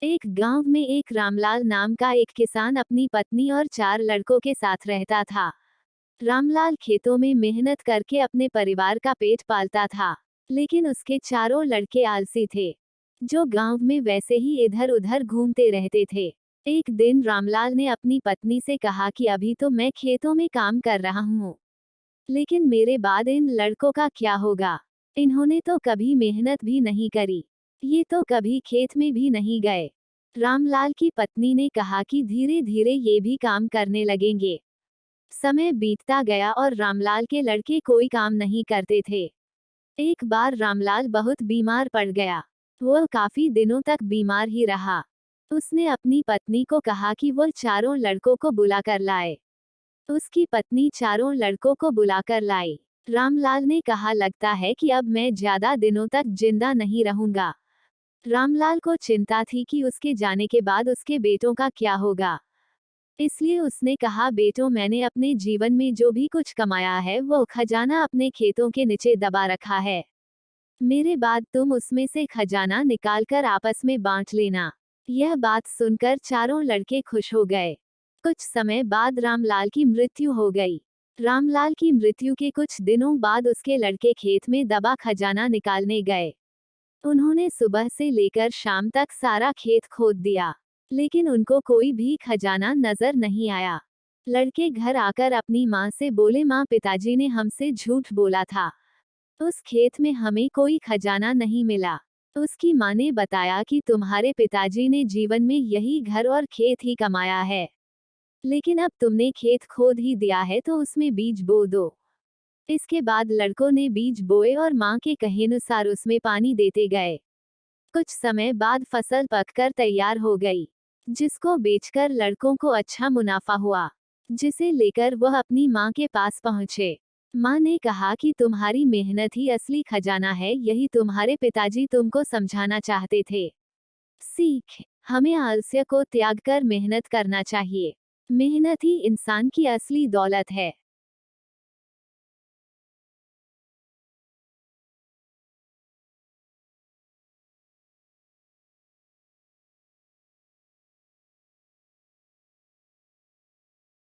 एक गांव में एक रामलाल नाम का एक किसान अपनी पत्नी और 4 लड़कों के साथ रहता था। रामलाल खेतों में मेहनत करके अपने परिवार का पेट पालता था, लेकिन उसके चारों लड़के आलसी थे, जो गांव में वैसे ही इधर उधर घूमते रहते थे। एक दिन रामलाल ने अपनी पत्नी से कहा कि अभी तो मैं खेतों में काम कर रहा हूँ, लेकिन मेरे बाद इन लड़कों का क्या होगा? इन्होंने तो कभी मेहनत भी नहीं करी, ये तो कभी खेत में भी नहीं गए। रामलाल की पत्नी ने कहा कि धीरे धीरे ये भी काम करने लगेंगे। समय बीतता गया और रामलाल के लड़के कोई काम नहीं करते थे। एक बार रामलाल बहुत बीमार पड़ गया। वह काफी दिनों तक बीमार ही रहा। उसने अपनी पत्नी को कहा कि वह चारों लड़कों को बुलाकर लाए। उसकी पत्नी चारों लड़कों को बुलाकर लाई। रामलाल ने कहा, लगता है कि अब मैं ज्यादा दिनों तक जिंदा नहीं रहूंगा। रामलाल को चिंता थी कि उसके जाने के बाद उसके बेटों का क्या होगा। इसलिए उसने कहा, बेटों, मैंने अपने जीवन में जो भी कुछ कमाया है वो खजाना अपने खेतों के नीचे दबा रखा है। मेरे बाद तुम उसमें से खजाना निकालकर आपस में बांट लेना। यह बात सुनकर चारों लड़के खुश हो गए। कुछ समय बाद रामलाल की मृत्यु हो गई। रामलाल की मृत्यु के कुछ दिनों बाद उसके लड़के खेत में दबा खजाना निकालने गए। उन्होंने सुबह से लेकर शाम तक सारा खेत खोद दिया, लेकिन उनको कोई भी खजाना नजर नहीं आया। लड़के घर आकर अपनी माँ से बोले, माँ, पिताजी ने हमसे झूठ बोला था। उस खेत में हमें कोई खजाना नहीं मिला। उसकी माँ ने बताया कि तुम्हारे पिताजी ने जीवन में यही घर और खेत ही कमाया है, लेकिन अब तुमने खेत खोद ही दिया है तो उसमें बीज बो दो। इसके बाद लड़कों ने बीज बोए और माँ के कहेनुसार उसमें पानी देते गए। कुछ समय बाद फसल पककर तैयार हो गई, जिसको बेचकर लड़कों को अच्छा मुनाफा हुआ, जिसे लेकर वह अपनी माँ के पास पहुँचे। माँ ने कहा कि तुम्हारी मेहनत ही असली खजाना है, यही तुम्हारे पिताजी तुमको समझाना चाहते थे। सीख, हमें आलस्य को त्याग कर मेहनत करना चाहिए। मेहनत ही इंसान की असली दौलत है।